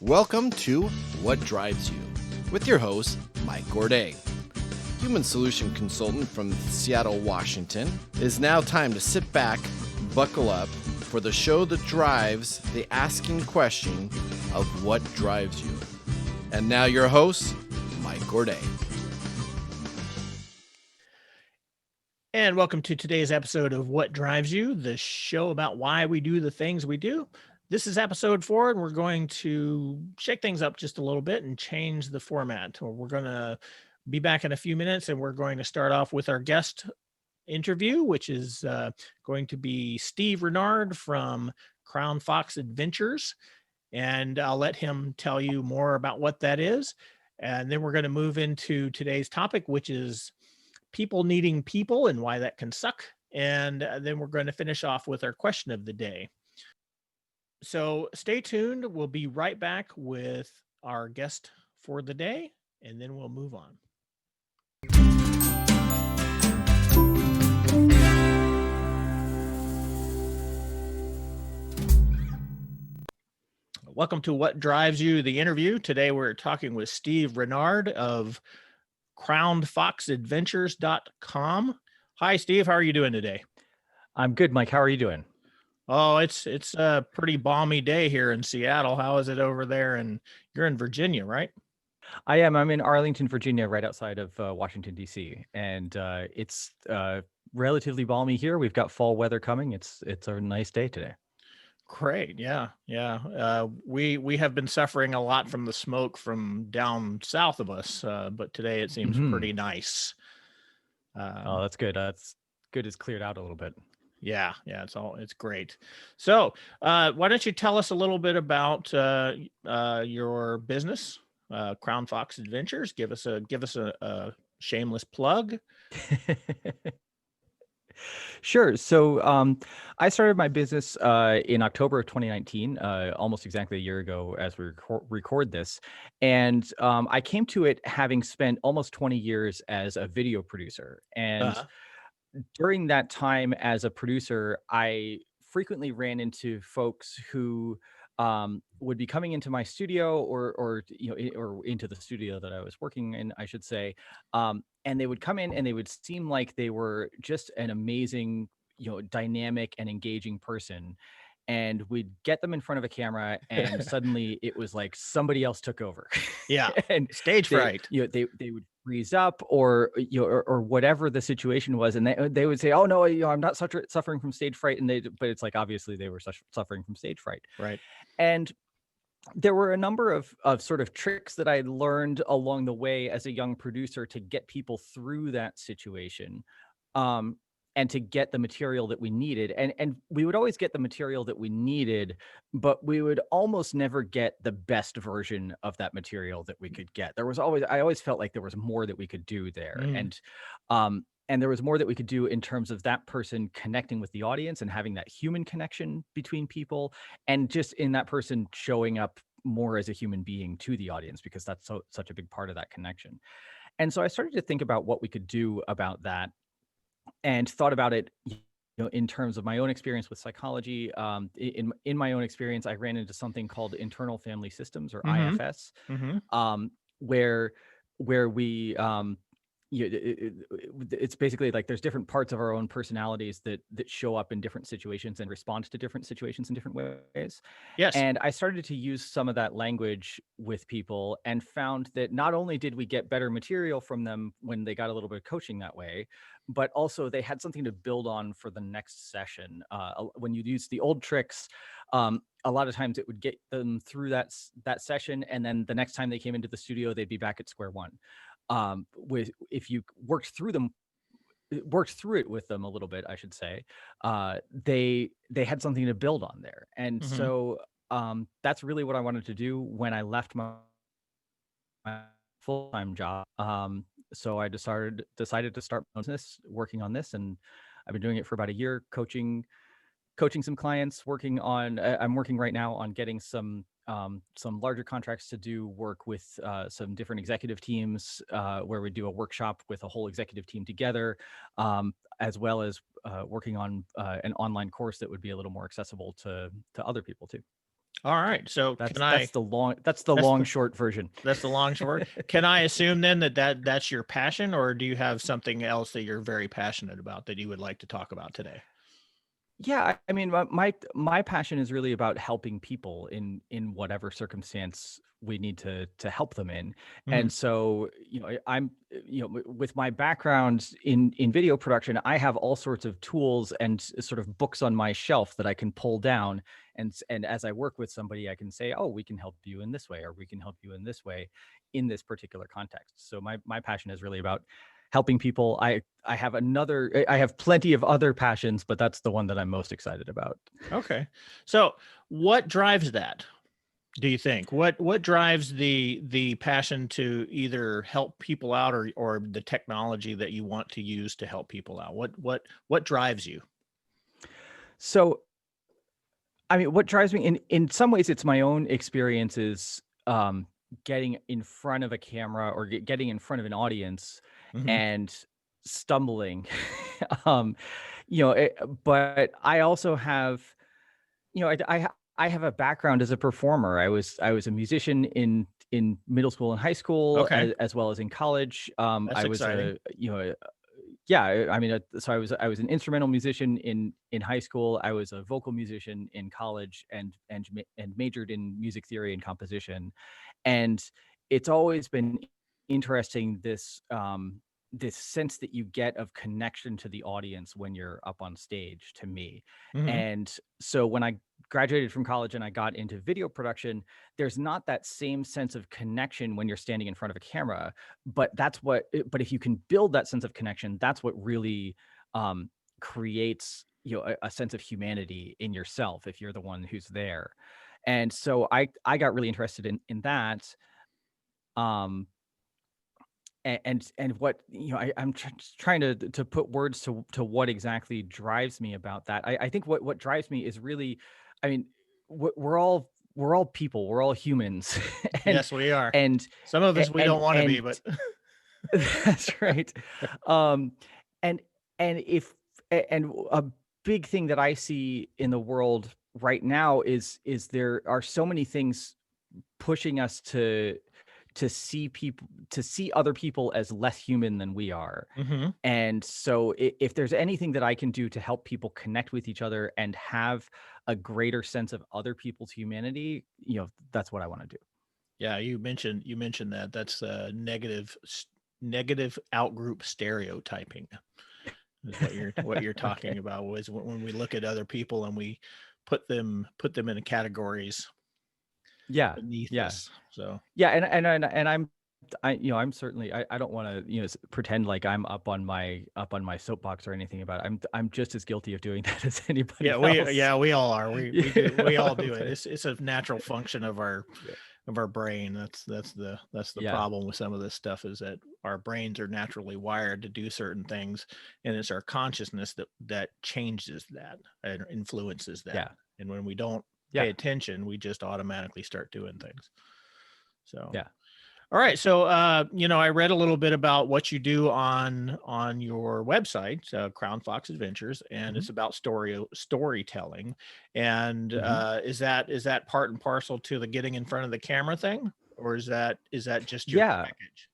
Welcome to What Drives You with your host, Mike Gourdet. Human solution consultant from Seattle, Washington. It is now time to sit back, buckle up for the show that drives the asking question of what drives you. And now your host, Mike Gourdet. And welcome to today's episode of What Drives You, the show about why we do the things we do. This is episode 4, and we're going to shake things up just a little bit and change the format. We're going to be back in a few minutes, and we're going to start off with our guest interview, which is going to be Steve Renard from Crown Fox Adventures. And I'll let him tell you more about what that is. And then we're going to move into today's topic, which is people needing people and why that can suck. And then we're going to finish off with our question of the day. So stay tuned. We'll be right back with our guest for the day, and then we'll move on. Welcome to What Drives You, the interview. Today we're talking with Steve Renard of crownfoxadventures.com. Hi, Steve. How are you doing today? I'm good, Mike. How are you doing? Oh, it's a pretty balmy day here in Seattle. How is it over there? And you're in Virginia, right? I am. I'm in Arlington, Virginia, right outside of Washington, D.C. And it's relatively balmy here. We've got fall weather coming. It's a nice day today. Great. Yeah. We have been suffering a lot from the smoke from down south of us, but today it seems pretty nice. Oh, that's good. That's good. It's cleared out a little bit. Yeah, it's great. So, why don't you tell us a little bit about your business, Crown Fox Adventures? Give us a shameless plug. Sure. So I started my business in October of 2019, almost exactly a year ago as we record this. And I came to it having spent almost 20 years as a video producer. And during that time as a producer, I frequently ran into folks who would be coming into my studio or into the studio that I was working in, I should say. And they would come in and they would seem like they were just an amazing, dynamic and engaging person. And we'd get them in front of a camera and suddenly it was like somebody else took over. Yeah. And stage fright. They would freeze up or whatever the situation was. And they would say, oh no, I'm not suffering from stage fright. But it's like, obviously they were suffering from stage fright. Right. And there were a number of sort of tricks that I learned along the way as a young producer to get people through that situation. And to get the material that we needed. And we would always get the material that we needed, but we would almost never get the best version of that material that we could get. I always felt like there was more that we could do there. And there was more that we could do in terms of that person connecting with the audience and having that human connection between people, and just in that person showing up more as a human being to the audience, because that's such a big part of that connection. And so I started to think about what we could do about that, and thought about it, in terms of my own experience with psychology. In my own experience, I ran into something called internal family systems, or IFS, where we it's basically like there's different parts of our own personalities that show up in different situations and respond to different situations in different ways. Yes. And I started to use some of that language with people and found that not only did we get better material from them when they got a little bit of coaching that way, but also they had something to build on for the next session. When you use the old tricks, a lot of times it would get them through that session, and then the next time they came into the studio, they'd be back at square one. If you worked through it with them a little bit, I should say, they had something to build on there. And so that's really what I wanted to do when I left my full-time job. So I decided to start my business working on this, and I've been doing it for about a year, coaching some clients, I'm working right now on getting some larger contracts to do work with some different executive teams, where we do a workshop with a whole executive team together, as well as working on an online course that would be a little more accessible to other people too. All right. So That's can I? that's the That's long the short version. that's the long short. Can I assume then that's your passion, or do you have something else that you're very passionate about that you would like to talk about today? Yeah, I mean, my passion is really about helping people in whatever circumstance we need to help them in. Mhm. And so, I'm, with my background in video production, I have all sorts of tools and sort of books on my shelf that I can pull down, and as I work with somebody, I can say, oh, we can help you in this way, or we can help you in this way, in this particular context. So my passion is really about helping people. I have plenty of other passions, but that's the one that I'm most excited about. Okay. So what drives that? Do you think what drives the passion to either help people out, or the technology that you want to use to help people out? What drives you? So, I mean, what drives me in some ways, it's my own experiences, getting in front of a camera or getting in front of an audience Mhm. and stumbling. um, but I also have, I have a background as a performer. I was a musician in middle school and high school, Okay. as well as in college. That's I was exciting. yeah, I mean, so I was an instrumental musician in high school. I was a vocal musician in college, and majored in music theory and composition. And it's always been interesting, this sense that you get of connection to the audience when you're up on stage, to me. Mhm. And so when I graduated from college and I got into video production, there's not that same sense of connection when you're standing in front of a camera. But if you can build that sense of connection, that's what really um creates, a sense of humanity in yourself, if you're the one who's there. And so I got really interested in that. um and what, I'm just trying to put words to what exactly drives me about that. I think what drives me is really, I mean, we're all people, we're all humans. and Yes, we are. and Some of us we don't want to be, and but that's right. Um, and and if and a big thing that I see in the world right now is there are so many things pushing us to see other people as less human than we are. Mhm. And so, if there's anything that I can do to help people connect with each other and have a greater sense of other people's humanity, that's what I want to do. Yeah, you mentioned that. That's negative outgroup stereotyping is what you're talking Okay. about, was when we look at other people and we put them in categories Yeah. beneath Yeah. us. So Yeah, and I'm certainly, I don't want to, pretend like I'm up on my soapbox or anything about it. I'm just as guilty of doing that as anybody else. we all are. We all do it. But It's a natural function of our yeah, brain. That's the yeah, problem with some of this stuff, is that our brains are naturally wired to do certain things, and it's our consciousness that changes that and influences that. yeah, And when we don't pay yeah, attention, we just automatically start doing things. So yeah. all right. So, I read a little bit about what you do on your website, Crown Fox Adventures, and Hmm. it's about storytelling. And Hmm. is that part and parcel to the getting in front of the camera thing, or is that just your Yeah, package?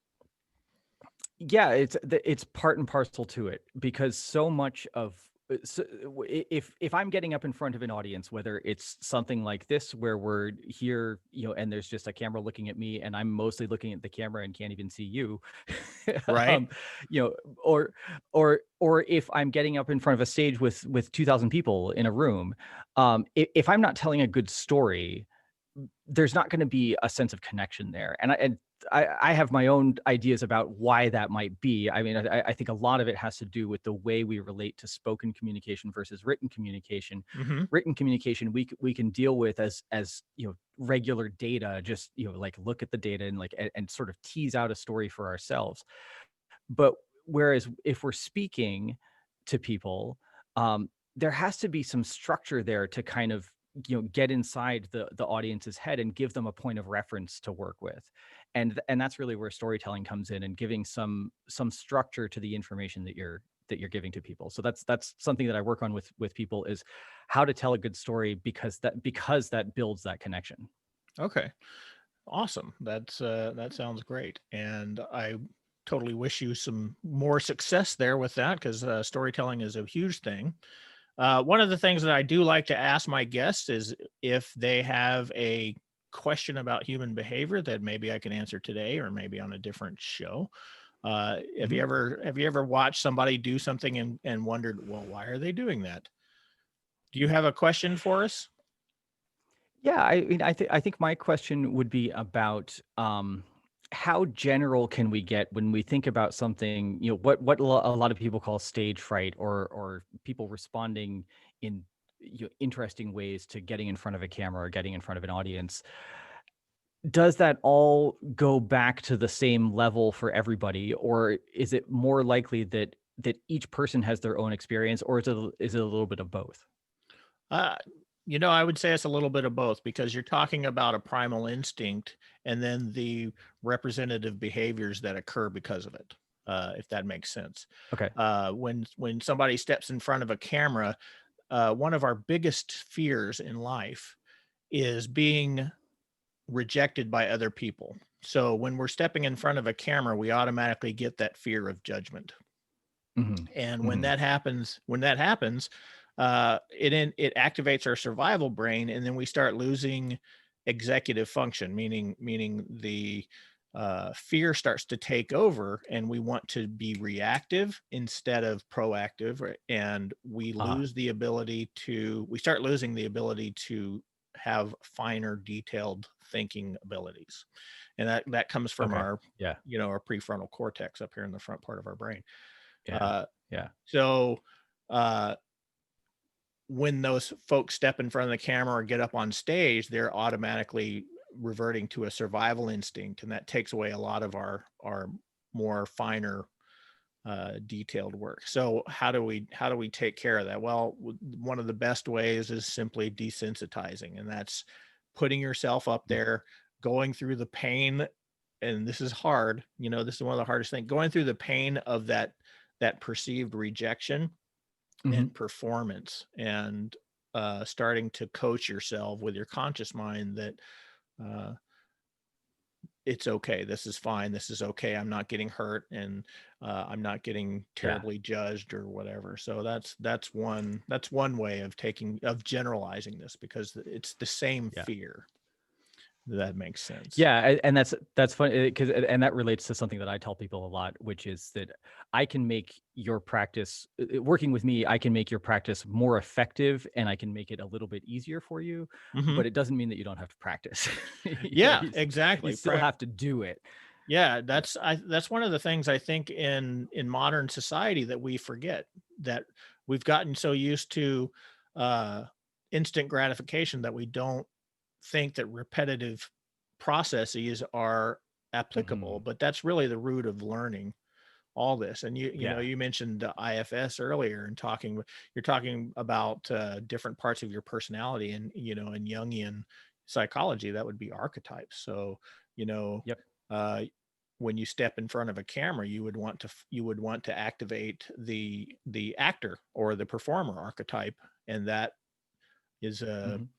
yeah, it's part and parcel to it, because so much of if I'm getting up in front of an audience, whether it's something like this where we're here, and there's just a camera looking at me and I'm mostly looking at the camera and can't even see you. Right. um you know or if I'm getting up in front of a stage with 2,000 people in a room, if I'm not telling a good story, there's not going to be a sense of connection there. And I have my own ideas about why that might be. I mean, I think a lot of it has to do with the way we relate to spoken communication versus written communication. Hmm. Written communication, we can deal with as regular data, just like look at the data and like and sort of tease out a story for ourselves. But whereas if we're speaking to people, there has to be some structure there to kind of get inside the audience's head and give them a point of reference to work with. And that's really where storytelling comes in, and giving some structure to the information that that you're giving to people. So that's something that I work on with people, is how to tell a good story, because that builds that connection. Okay. Awesome. That sounds great. And I totally wish you some more success there with that, because storytelling is a huge thing. One of the things that I do like to ask my guests is if they have a question about human behavior that maybe I can answer today or maybe on a different show. Have you ever watched somebody do something and wondered, well, why are they doing that? Do you have a question for us? Yeah, I mean, I think my question would be about how general can we get when we think about something, what a lot of people call stage fright, or people responding in interesting ways to getting in front of a camera or getting in front of an audience. Does that all go back to the same level for everybody, or is it more likely that each person has their own experience, or is it a little bit of both? Uh, I would say it's a little bit of both, because you're talking about a primal instinct and then the representative behaviors that occur because of it, if that makes sense. Okay. When somebody steps in front of a camera, one of our biggest fears in life is being rejected by other people. So when we're stepping in front of a camera, we automatically get that fear of judgment. Hmm. And when Hmm. that happens, it activates our survival brain, and then we start losing executive function, meaning the fear starts to take over, and we want to be reactive instead of proactive, and Uh, we start losing the ability to have finer, detailed thinking abilities, and that comes from okay. our Yeah. our prefrontal cortex up here in the front part of our brain. Yeah. Uh, Yeah. so uh, when those folks step in front of the camera or get up on stage, they're automatically reverting to a survival instinct, and that takes away a lot of our more finer, detailed work. So how do we take care of that? Well, one of the best ways is simply desensitizing, and that's putting yourself up Mm. there, going through the pain, and this is hard. This is one of the hardest things, going through the pain of that perceived rejection Mhm. and performance, and starting to coach yourself with your conscious mind that uh, it's okay, this is fine, this is okay, I'm not getting hurt, and I'm not getting Yeah. terribly judged or whatever. So that's one way of generalizing this, because it's the same Yeah. fear. That makes sense. Yeah, and that's funny, because and that relates to something that I tell people a lot, which is that I can make your practice, working with me, I can make your practice more effective, and I can make it a little bit easier for you, Hmm. but it doesn't mean that you don't have to practice. Yeah, You exactly. still have to do it. Yeah, that's one of the things I think in modern society that we forget, that we've gotten so used to uh instant gratification that we don't think that repetitive processes are applicable, Mhm. but that's really the root of learning all this. And Yeah. you mentioned the IFS earlier, and you're talking about different parts of your personality, and in Jungian psychology that would be archetypes. So you know Yep. uh, when you step in front of a camera, you would want to activate the actor or the performer archetype, and that is Mhm.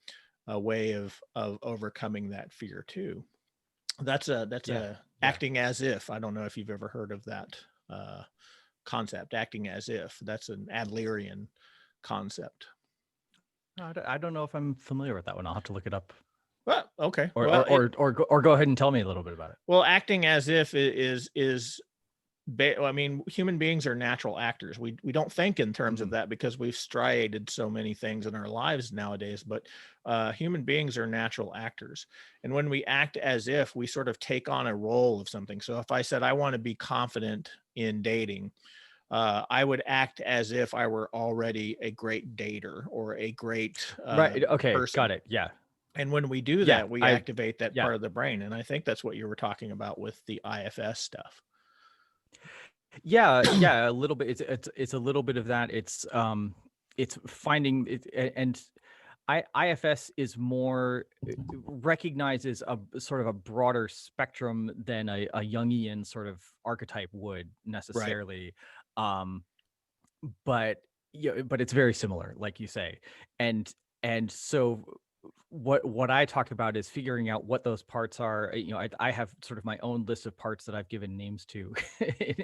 a way of overcoming that fear too. That's Yeah. a Yeah. acting as if. I don't know if you've ever heard of that uh, concept, acting as if. That's an Adlerian concept. I don't know if I'm familiar with that one. I'll have to look it up, Well, okay. or go ahead and tell me a little bit about it. Acting as if I mean, human beings are natural actors. We don't think in terms of Mhm. that because we've striated so many things in our lives nowadays. But human beings are natural actors, and when we act as if, we sort of take on a role of something. So if I said I want to be confident in dating, I would act as if I were already a great dater or a great Right. Okay. person. Got it. Yeah. And when we do Yeah. that, we activate that Yeah. part of the brain. And I think that's what you were talking about with the IFS stuff. Yeah, yeah, a little bit. It's a little bit of that. It's finding it, and IFS is more, recognizes sort of a broader spectrum than a Jungian sort of archetype would Right. necessarily. Um, but but it's very similar, like you say. And so what I talk about is figuring out what those parts are. I have sort of my own list of parts that I've given names to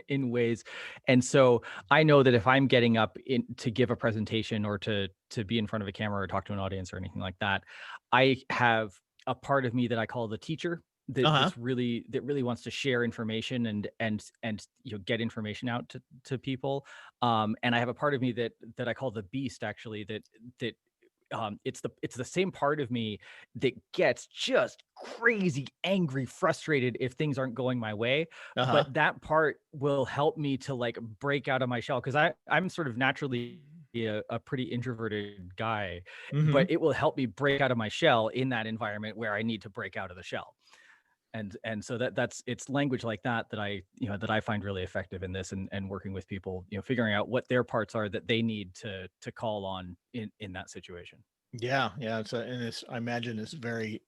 in ways. And so I know that if I'm getting up to give a presentation or to be in front of a camera or talk to an audience or anything like that, I have a part of me that I call the teacher Uh-huh. that really wants to share information and get information out to people. And I have a part of me that I call the beast, actually, that it's the same part of me that gets just crazy angry, frustrated if things aren't going my way. Uh-huh. But that part will help me to like break out of my shell, because I'm sort of naturally a pretty introverted guy, Mm-hmm. but it will help me break out of my shell in that environment where I need to break out of the shell. And so that's it's language like that that I find really effective in this, and working with people, figuring out what their parts are that they need to call on in that situation. Yeah, yeah. And I imagine it's very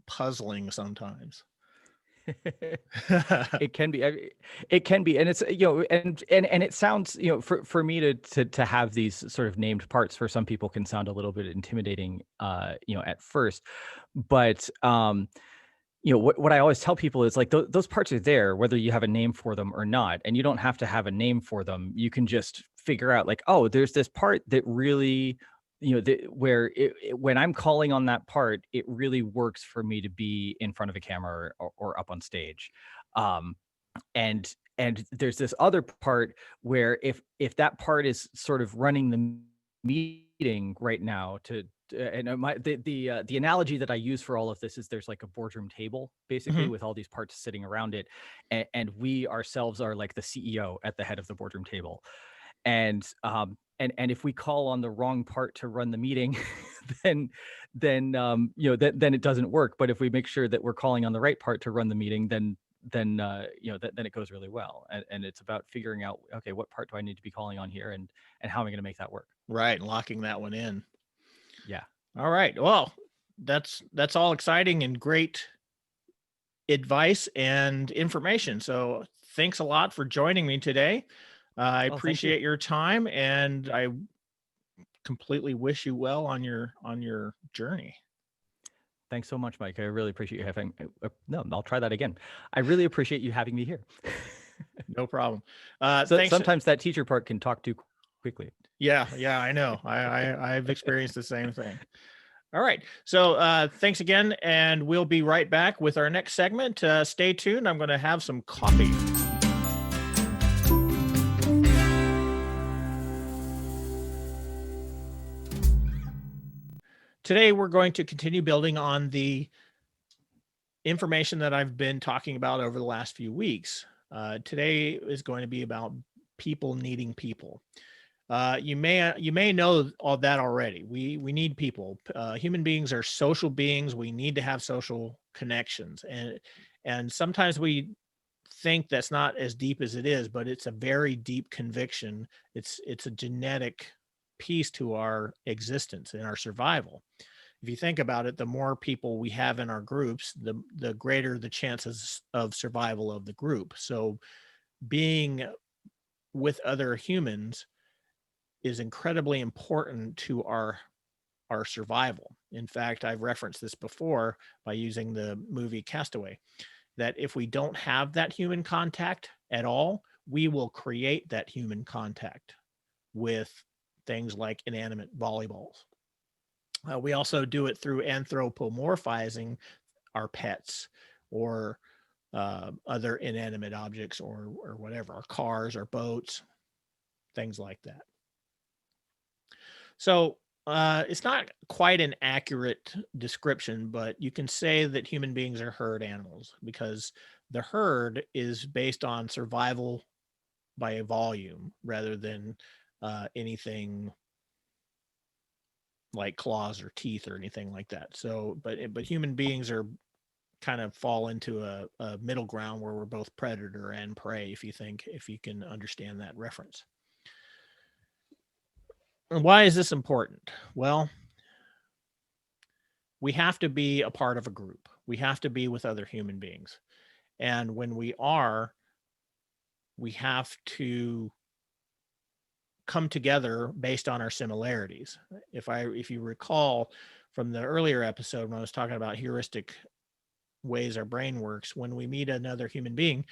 puzzling sometimes. It can be. It can be, and it's and it sounds, for me to have these sort of named parts, for some people can sound a little bit intimidating, at first. But what I always tell people is, like, those parts are there whether you have a name for them or not, and you don't have to have a name for them. You can just figure out, like, oh, there's this part that really, where when I'm calling on that part, it really works for me to be in front of a camera or up on stage. um and there's this other part where if that part is sort of running the meeting right now, and the analogy that I use for all of this is, there's like a boardroom table, basically, Hmm. with all these parts sitting around it, and we ourselves are like the CEO at the head of the boardroom table. And if we call on the wrong part to run the meeting, then then it doesn't work. But if we make sure that we're calling on the right part to run the meeting, then it goes really well. And it's about figuring out, okay, what part do I need to be calling on here, and how am I going to make that work? Right, and locking that one in. Yeah. All right. Well, that's all exciting and great advice and information. So thanks a lot for joining me today. I Oh, thank you. appreciate your time, and I completely wish you well on your journey. Thanks so much, Mike. I really appreciate you having. No, I'll try that again. I really appreciate you having me here. No problem. So Thanks. sometimes that teacher part can talk too quickly. Yeah, yeah, I know. I've experienced the same thing. All right. So thanks again, and we'll be right back with our next segment. Stay tuned. I'm going to have some coffee. Today, we're going to continue building on the information that I've been talking about over the last few weeks. Today is going to be about people needing people. You may know all that already. We need people. Human beings are social beings. We need to have social connections, and sometimes we think that's not as deep as it is, but it's a very deep conviction. It's a genetic piece to our existence and our survival. If you think about it, the more people we have in our groups, the greater the chances of survival of the group. So being with other humans is incredibly important to our survival. In fact, I've referenced this before by using the movie Castaway, that if we don't have that human contact at all, we will create that human contact with things like inanimate volleyballs. We also do it through anthropomorphizing our pets or other inanimate objects or whatever, our cars, our boats, things like that. So it's not quite an accurate description, but you can say that human beings are herd animals because the herd is based on survival by a volume rather than anything like claws or teeth or anything like that. So, but human beings are kind of fall into a middle ground where we're both predator and prey. If you can understand that reference. And why is this important? Well, we have to be a part of a group. We have to be with other human beings. And when we are, we have to come together based on our similarities. If you recall from the earlier episode when I was talking about heuristic ways our brain works, when we meet another human being,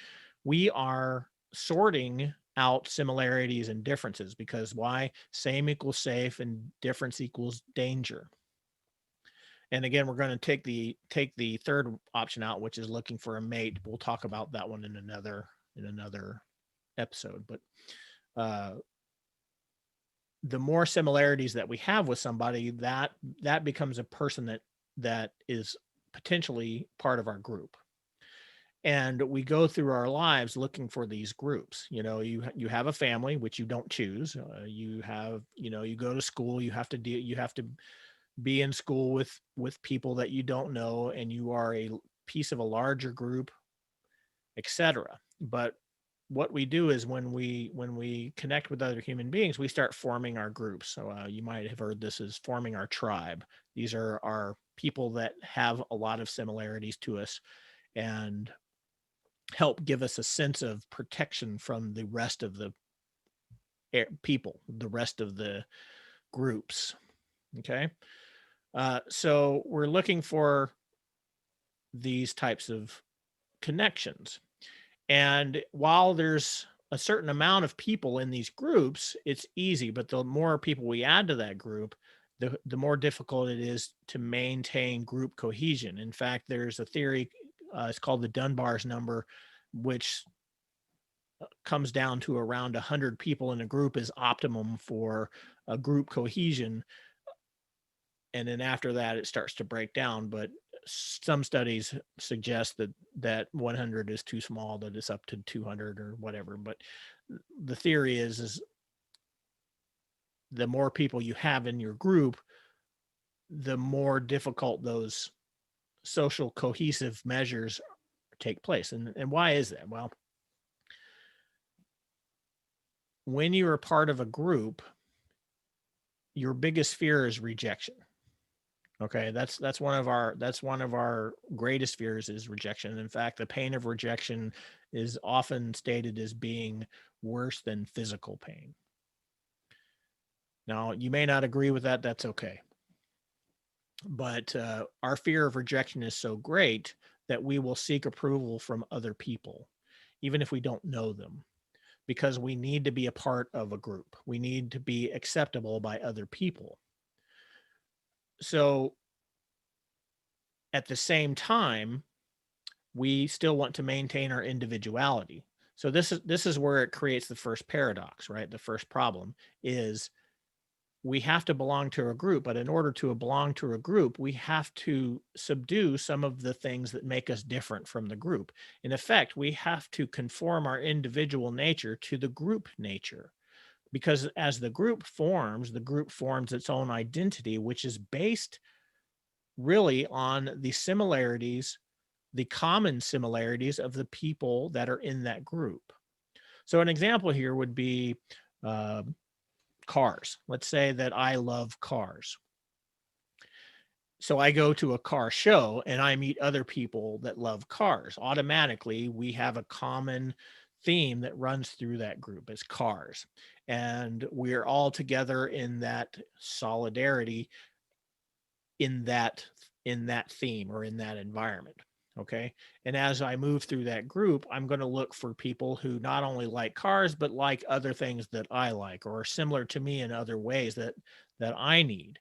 we are sorting out similarities and differences, because why? Same equals safe and difference equals danger. And again, we're going to take the third option out, which is looking for a mate. We'll talk about that one in another episode. But the more similarities that we have with somebody, that becomes a person that is potentially part of our group. And we go through our lives looking for these groups. You know, you have a family, which you don't choose. You have, you go to school, you have to be in school with people that you don't know, and you are a piece of a larger group, etc. But what we do is when we connect with other human beings, we start forming our groups. So you might have heard this as forming our tribe. These are our people that have a lot of similarities to us and help give us a sense of protection from the rest of the people, the rest of the groups. Okay. So we're looking for these types of connections. And while there's a certain amount of people in these groups, it's easy. But the more people we add to that group, the more difficult it is to maintain group cohesion. In fact, there's a theory, it's called the Dunbar's number, which comes down to around 100 people in a group is optimum for a group cohesion. And then after that, it starts to break down. But some studies suggest that 100 is too small, that it's up to 200 or whatever. But the theory is the more people you have in your group, the more difficult those social cohesive measures take place. And why is that? Well, when you're a part of a group, your biggest fear is rejection. Okay, that's one of our greatest fears is rejection. In fact, the pain of rejection is often stated as being worse than physical pain. Now, you may not agree with that. That's okay. But our fear of rejection is so great that we will seek approval from other people, even if we don't know them, because we need to be a part of a group. We need to be acceptable by other people. So at the same time, we still want to maintain our individuality. So this is where it creates the first paradox, right? The first problem is we have to belong to a group, but in order to belong to a group, we have to subdue some of the things that make us different from the group. In effect, we have to conform our individual nature to the group nature, because as the group forms its own identity, which is based really on the similarities, the common similarities of the people that are in that group. So an example here would be cars. Let's say that I love cars. So I go to a car show and I meet other people that love cars. Automatically, we have a common theme that runs through that group. It's cars. And we're all together in that solidarity, in that theme or in that environment. Okay. And as I move through that group, I'm going to look for people who not only like cars, but like other things that I like or are similar to me in other ways that I need.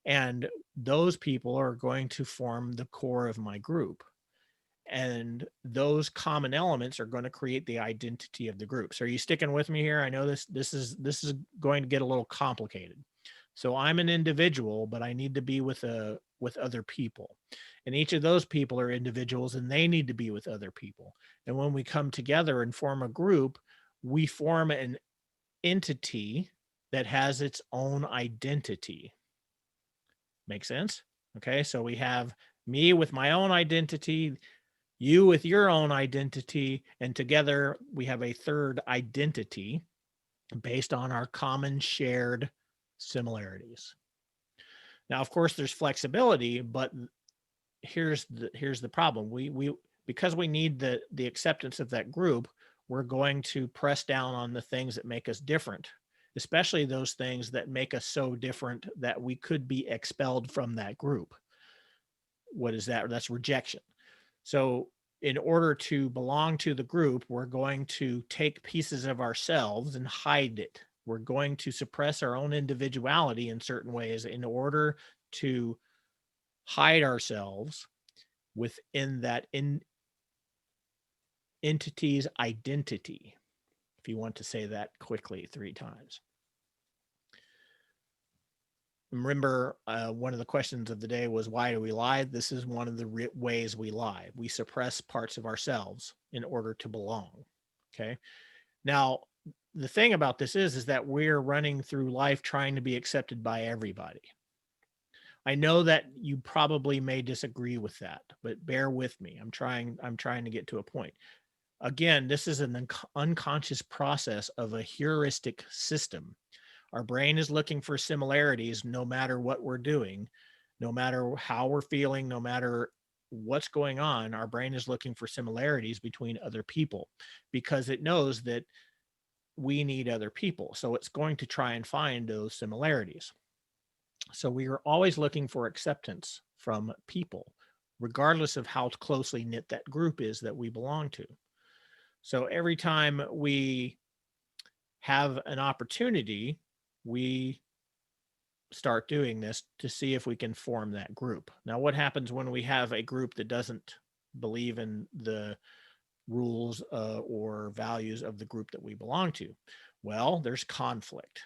And those people are going to form the core of my group. And those common elements are going to create the identity of the group. So are you sticking with me here? I know this is going to get a little complicated. So I'm an individual, but I need to be with other people. And each of those people are individuals and they need to be with other people. And when we come together and form a group, we form an entity that has its own identity. Make sense? Okay, so we have me with my own identity, you with your own identity, and together we have a third identity based on our common shared similarities. Now, of course, there's flexibility, but here's the problem. We because we need the acceptance of that group, we're going to press down on the things that make us different especially those things that make us so different that we could be expelled from that group. What is that? That's rejection. So in order to belong to the group, we're going to take pieces of ourselves and hide it. We're going to suppress our own individuality in certain ways in order to hide ourselves within that entity's identity, if you want to say that quickly 3 times. Remember, one of the questions of the day was, why do we lie? This is one of the ways we lie. We suppress parts of ourselves in order to belong. Okay. Now, the thing about this is that we're running through life trying to be accepted by everybody. I know that you probably may disagree with that, but bear with me. I'm trying to get to a point. Again, this is an unconscious process of a heuristic system. Our brain is looking for similarities no matter what we're doing, no matter how we're feeling, no matter what's going on. Our brain is looking for similarities between other people because it knows that we need other people. So it's going to try and find those similarities. So we are always looking for acceptance from people, regardless of how closely knit that group is that we belong to. So every time we have an opportunity, we start doing this to see if we can form that group. Now, what happens when we have a group that doesn't believe in the rules or values of the group that we belong to? Well, there's conflict.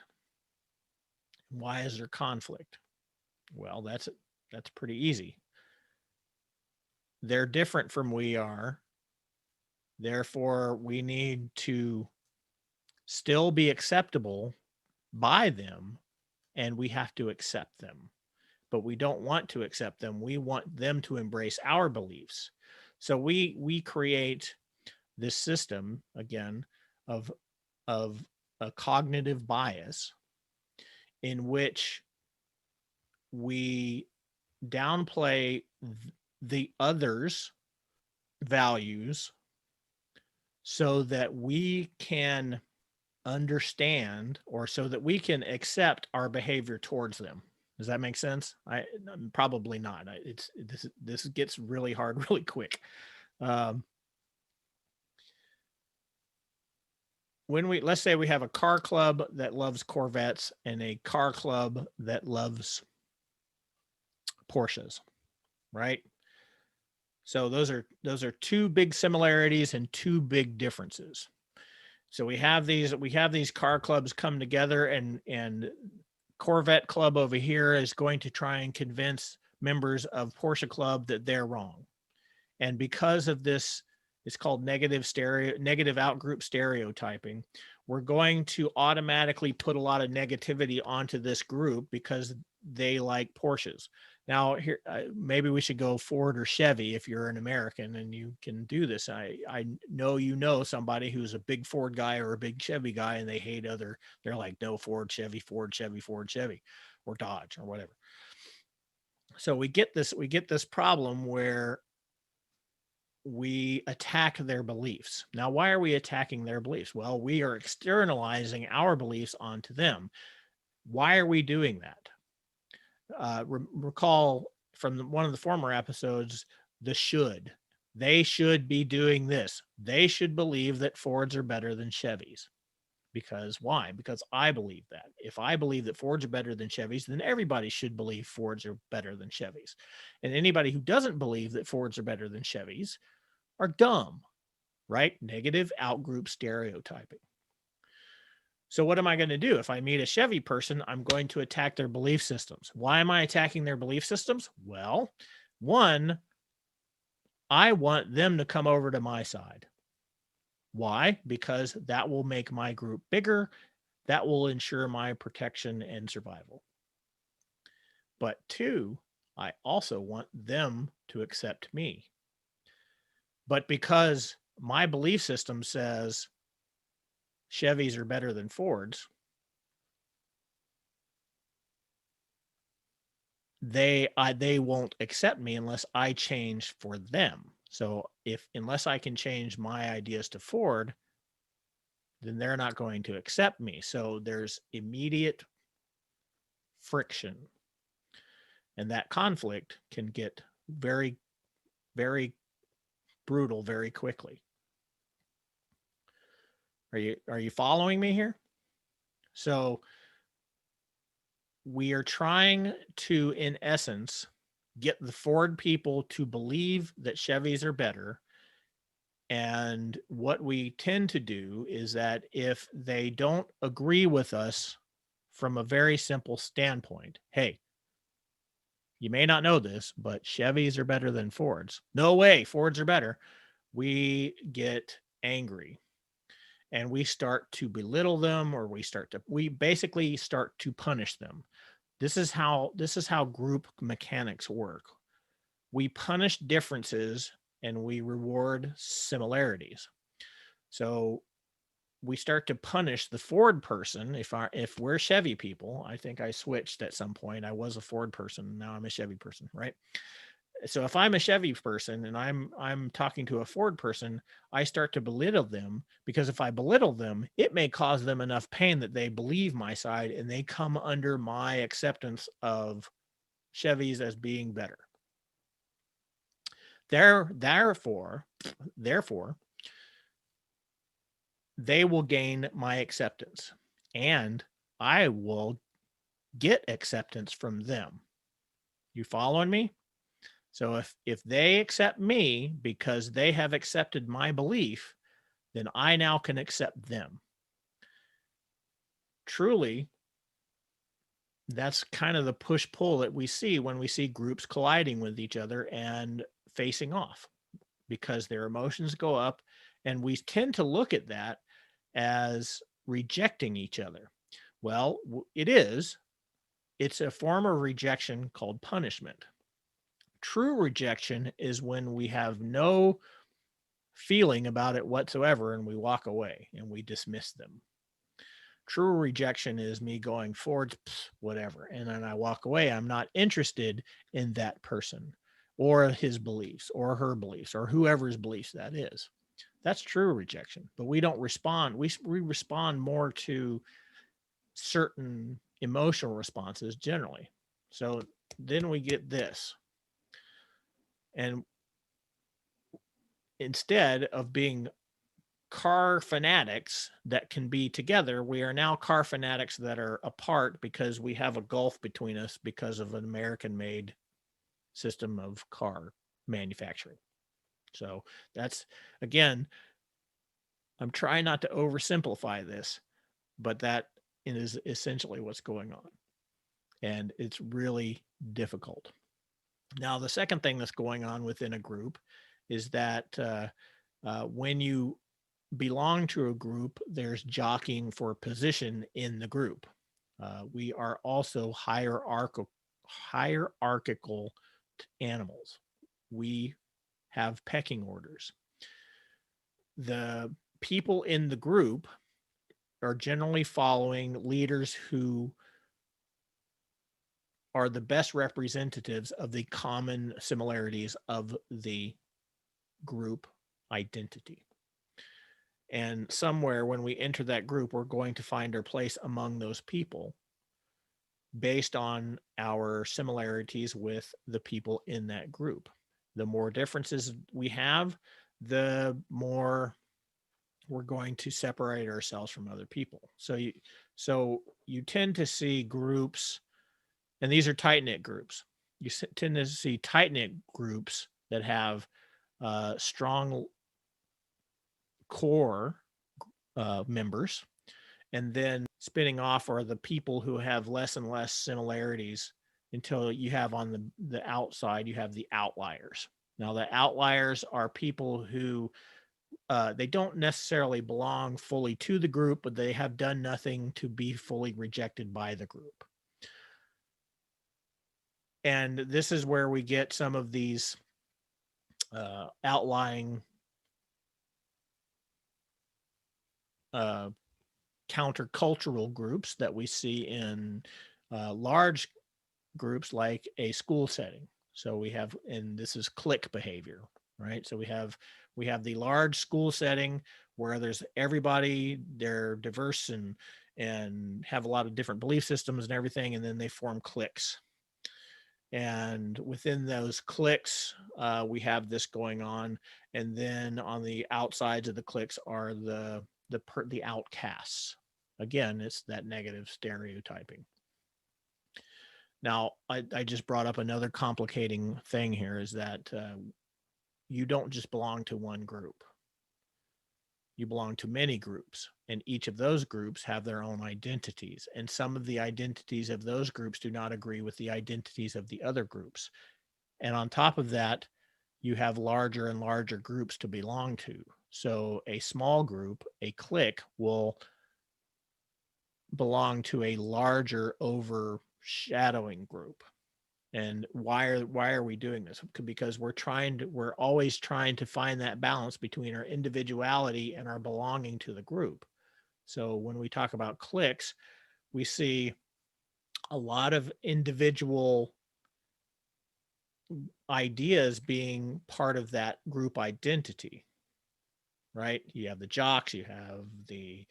Why is there conflict? Well, that's pretty easy. They're different from we are. Therefore, we need to still be acceptable by them, and we have to accept them. But we don't want to accept them. We want them to embrace our beliefs. So we create this system again of a cognitive bias in which we downplay the others' values so that we can understand, or so that we can accept our behavior towards them. Does that make sense? Probably not. This gets really hard really quick. Let's say we have a car club that loves Corvettes and a car club that loves Porsches, right? So those are 2 big similarities and 2 big differences. So we have these car clubs come together, and Corvette Club over here is going to try and convince members of Porsche Club that they're wrong. And because of this, it's called negative outgroup stereotyping. We're going to automatically put a lot of negativity onto this group because they like Porsches. Now, here, maybe we should go Ford or Chevy if you're an American and you can do this. I know somebody who's a big Ford guy or a big Chevy guy, and they hate they're like, no, Ford, Chevy, Ford, Chevy, Ford, Chevy, or Dodge or whatever. So we get this problem where we attack their beliefs. Now, why are we attacking their beliefs? Well, we are externalizing our beliefs onto them. Why are we doing that? Recall from one of the former episodes, they should be doing this. They should believe that Fords are better than Chevys. Because why? Because I believe that. If I believe that Fords are better than Chevys, then everybody should believe Fords are better than Chevys. And anybody who doesn't believe that Fords are better than Chevys are dumb, right? Negative outgroup stereotyping. So what am I going to do? If I meet a Chevy person, I'm going to attack their belief systems. Why am I attacking their belief systems? Well, one, I want them to come over to my side. Why? Because that will make my group bigger. That will ensure my protection and survival. But 2, I also want them to accept me. But because my belief system says Chevys are better than Fords, they won't accept me unless I change for them. So unless I can change my ideas to Ford, then they're not going to accept me. So there's immediate friction. And that conflict can get very, very brutal very quickly. Are you following me here? So we are trying to, in essence, get the Ford people to believe that Chevys are better. And what we tend to do is that if they don't agree with us from a very simple standpoint, hey, you may not know this, but Chevys are better than Fords. No way, Fords are better. We get angry and we start to belittle them, or we basically start to punish them. This is how group mechanics work. We punish differences and we reward similarities. So we start to punish the Ford person. If we're Chevy people, I think I switched at some point. I was a Ford person, now I'm a Chevy person, right? So if I'm a Chevy person and I'm talking to a Ford person, I start to belittle them, because if I belittle them, it may cause them enough pain that they believe my side and they come under my acceptance of Chevys as being better. Therefore, they will gain my acceptance and I will get acceptance from them. You following me? So if they accept me because they have accepted my belief, then I now can accept them. Truly, that's kind of the push-pull that we see when we see groups colliding with each other and facing off, because their emotions go up, and we tend to look at that as rejecting each other. Well, it is. It's a form of rejection called punishment. True rejection is when we have no feeling about it whatsoever and we walk away and we dismiss them. True rejection is me going forward, whatever, and then I walk away. I'm not interested in that person or his beliefs or her beliefs or whoever's beliefs that is. That's true rejection. But we don't respond. We respond more to certain emotional responses generally. So then we get this. And instead of being car fanatics that can be together, we are now car fanatics that are apart because we have a gulf between us because of an American-made system of car manufacturing. So that's, again, I'm trying not to oversimplify this, but that is essentially what's going on. And it's really difficult. Now, the second thing that's going on within a group is that when you belong to a group, there's jockeying for position in the group. We are also hierarchical animals. We have pecking orders. The people in the group are generally following leaders who are the best representatives of the common similarities of the group identity. And somewhere when we enter that group, we're going to find our place among those people based on our similarities with the people in that group. The more differences we have, the more we're going to separate ourselves from other people. So you tend to see groups, and these are tight-knit groups. You tend to see tight-knit groups that have strong core members, and then spinning off are the people who have less and less similarities, until you have on the outside, you have the outliers. Now, the outliers are people who they don't necessarily belong fully to the group, but they have done nothing to be fully rejected by the group. And this is where we get some of these outlying countercultural groups that we see in large groups like a school setting. So we have, and this is clique behavior, right? So we have We have the large school setting where there's everybody, they're diverse and have a lot of different belief systems and everything, and then they form cliques. And within those cliques, we have this going on. And then on the outsides of the cliques are the outcasts. Again, it's that negative stereotyping. Now, I just brought up another complicating thing here is that you don't just belong to one group. You belong to many groups, and each of those groups have their own identities. And some of the identities of those groups do not agree with the identities of the other groups. And on top of that, you have larger and larger groups to belong to. So a small group, a clique, will belong to a larger overshadowing group. And why are we doing this? Because we're always trying to find that balance between our individuality and our belonging to the group. So when we talk about cliques, we see a lot of individual ideas being part of that group identity, right? You have the jocks, you have the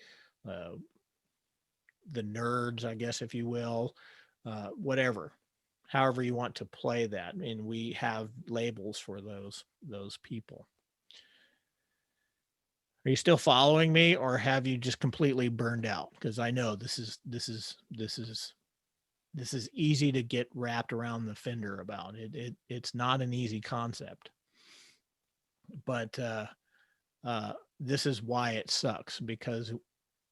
nerds, I guess, if you will, whatever. However you want to play that, and we have labels for those people. Are you still following me, or have you just completely burned out? Because I know this is easy to get wrapped around the fender about. It's not an easy concept, but this is why it sucks, because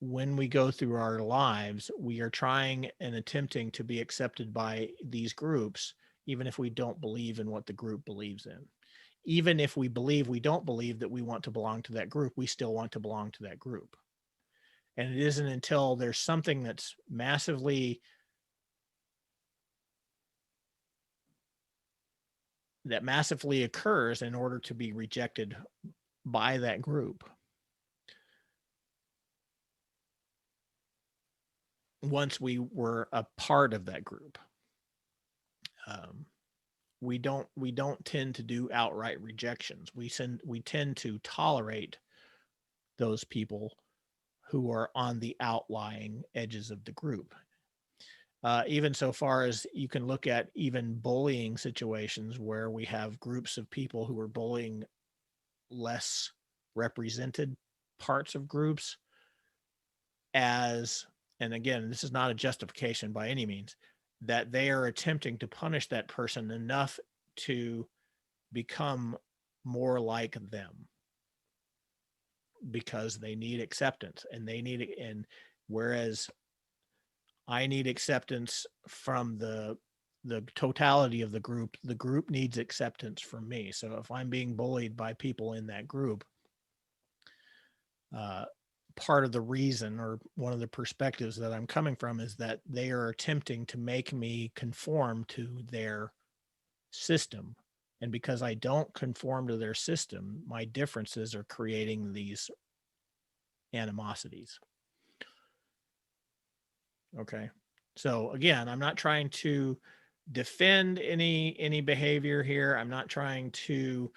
when we go through our lives, we are trying and attempting to be accepted by these groups, even if we don't believe in what the group believes in. Even if we don't believe that we want to belong to that group, we still want to belong to that group. And it isn't until there's something that massively occurs in order to be rejected by that group. Once we were a part of that group, we don't tend to do outright rejections. We tend to tolerate those people who are on the outlying edges of the group. Even so far as you can look at even bullying situations where we have groups of people who are bullying less represented parts of groups, and again, this is not a justification by any means, that they are attempting to punish that person enough to become more like them, because they need acceptance, and whereas I need acceptance from the totality of the group needs acceptance from me. So if I'm being bullied by people in that group, part of the reason, or one of the perspectives that I'm coming from, is that they are attempting to make me conform to their system. And because I don't conform to their system, my differences are creating these animosities. Okay. So again, I'm not trying to defend any behavior here. I'm not trying to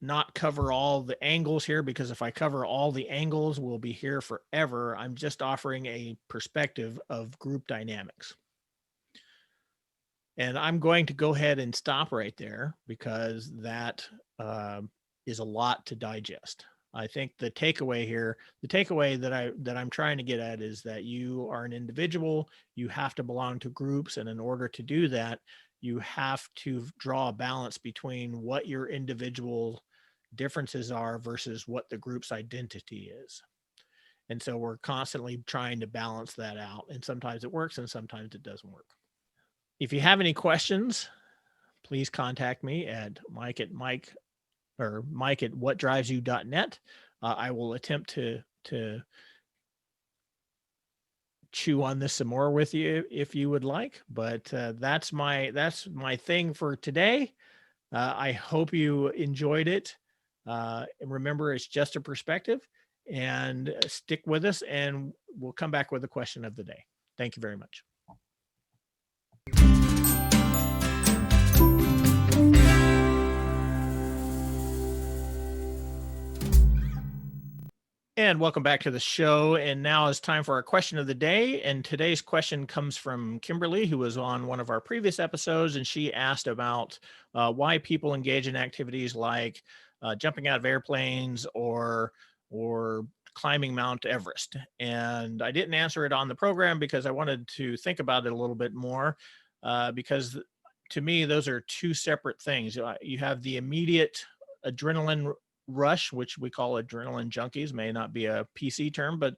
not cover all the angles here, because if I cover all the angles, we'll be here forever. I'm just offering a perspective of group dynamics. And I'm going to go ahead and stop right there, because that is a lot to digest. I think the takeaway that I'm trying to get at is that you are an individual. You have to belong to groups. And in order to do that, you have to draw a balance between what your individual differences are versus what the group's identity is. And so we're constantly trying to balance that out. And sometimes it works and sometimes it doesn't work. If you have any questions, please contact me at Mike at whatdrivesyou.net. I will attempt to chew on this some more with you if you would like, but that's my thing for today. I hope you enjoyed it. Remember, it's just a perspective, and stick with us, and we'll come back with the question of the day. Thank you very much. And welcome back to the show. And now it's time for our question of the day. And today's question comes from Kimberly, who was on one of our previous episodes. And she asked about why people engage in activities like jumping out of airplanes or climbing Mount Everest. And I didn't answer it on the program because I wanted to think about it a little bit more because to me, those are two separate things. You have the immediate adrenaline rush, which we call adrenaline junkies, may not be a PC term, but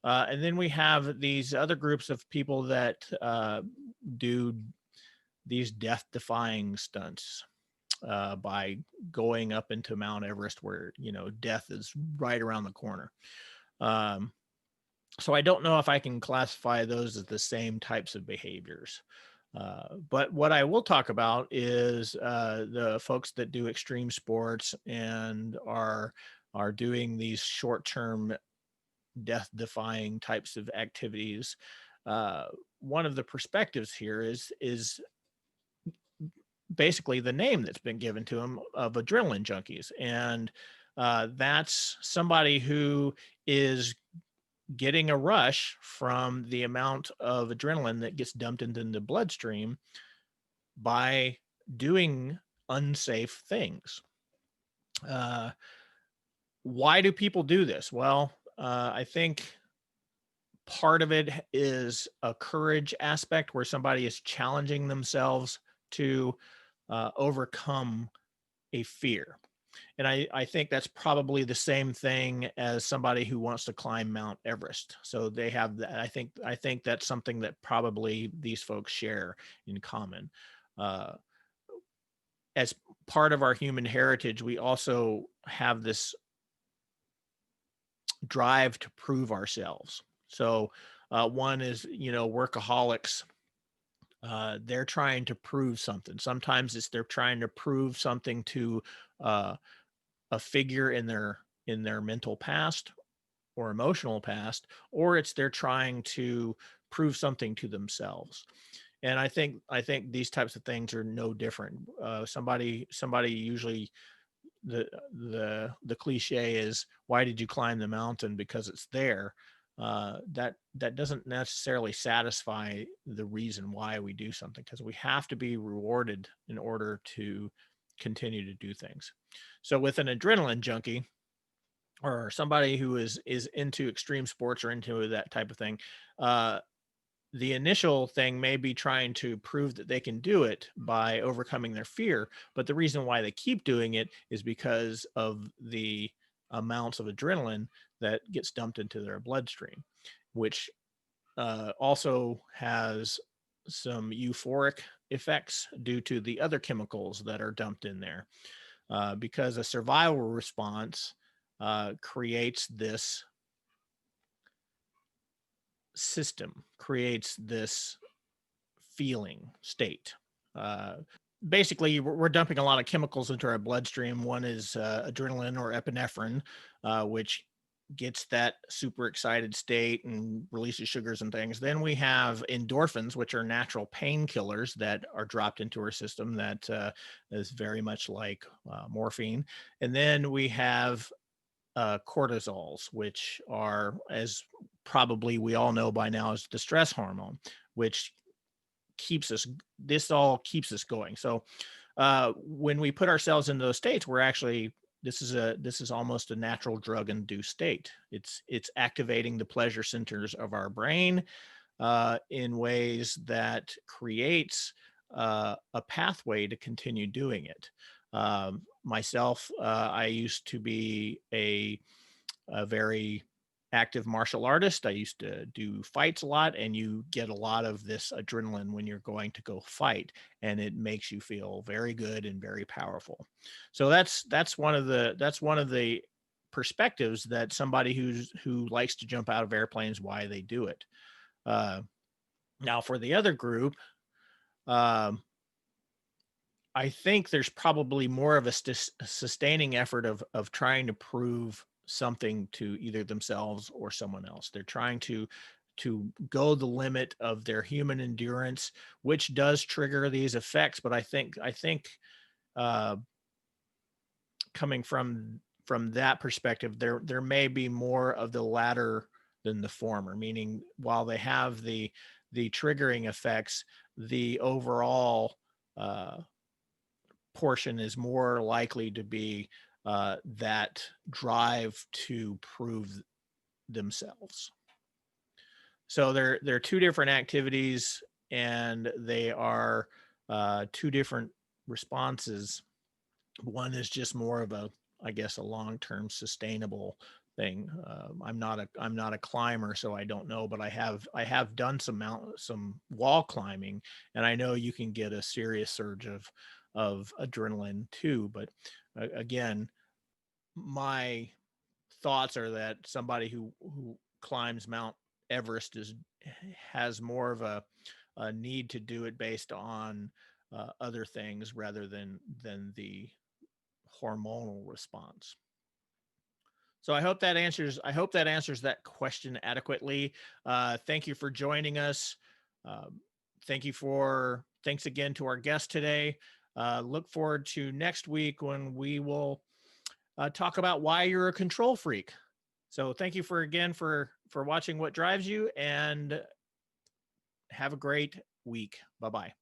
and then we have these other groups of people that do these death-defying stunts by going up into Mount Everest, where death is right around the corner. So I don't know if I can classify those as the same types of behaviors. But what I will talk about is the folks that do extreme sports and are doing these short-term death-defying types of activities. One of the perspectives here is basically the name that's been given to them of adrenaline junkies, and that's somebody who is getting a rush from the amount of adrenaline that gets dumped into the bloodstream by doing unsafe things. Why do people do this? Well, I think part of it is a courage aspect where somebody is challenging themselves to overcome a fear. And I think that's probably the same thing as somebody who wants to climb Mount Everest. So they have that. I think that's something that probably these folks share in common. As part of our human heritage, we also have this drive to prove ourselves. So one is, workaholics. They're trying to prove something. Sometimes they're trying to prove something to a figure in their mental past or emotional past, or it's they're trying to prove something to themselves. And I think these types of things are no different. Somebody usually, the cliche is, why did you climb the mountain? Because it's there. That doesn't necessarily satisfy the reason why we do something, because we have to be rewarded in order to continue to do things. So with an adrenaline junkie or somebody who is into extreme sports or into that type of thing, the initial thing may be trying to prove that they can do it by overcoming their fear, but the reason why they keep doing it is because of the amounts of adrenaline that gets dumped into their bloodstream, which also has some euphoric effects due to the other chemicals that are dumped in there, because a survival response creates this system, creates this feeling state. Basically, we're dumping a lot of chemicals into our bloodstream. One is adrenaline or epinephrine, which gets that super excited state and releases sugars and things. Then we have endorphins, which are natural painkillers that are dropped into our system that is very much like morphine. And then we have cortisols, which are, as probably we all know by now, is the stress hormone, which all keeps us going. So when we put ourselves in those states, we're actually, this is almost a natural drug induced state. It's activating the pleasure centers of our brain in ways that creates a pathway to continue doing it. Myself, I used to be a very active martial artist. I used to do fights a lot, and you get a lot of this adrenaline when you're going to go fight, and it makes you feel very good and very powerful. So that's one of the perspectives that somebody who likes to jump out of airplanes, why they do it. Now for the other group, I think there's probably more of a sustaining effort of trying to prove something to either themselves or someone else. They're trying to go the limit of their human endurance, which does trigger these effects. But I think coming from from that perspective, there may be more of the latter than the former, meaning while they have the triggering effects, the overall portion is more likely to be that drive to prove themselves. So they're two different activities, and they are two different responses. One is just more of a, I guess, a long-term sustainable thing. I'm not a climber, so I don't know, but I have done some wall climbing, and I know you can get a serious surge of adrenaline too. But again, my thoughts are that somebody who climbs Mount Everest has more of a need to do it based on other things rather than the hormonal response. So I hope that answers that question adequately. Thank you for joining us. Thanks again to our guest today. Look forward to next week when we will talk about why you're a control freak. So thank you for watching What Drives You, and have a great week. Bye-bye.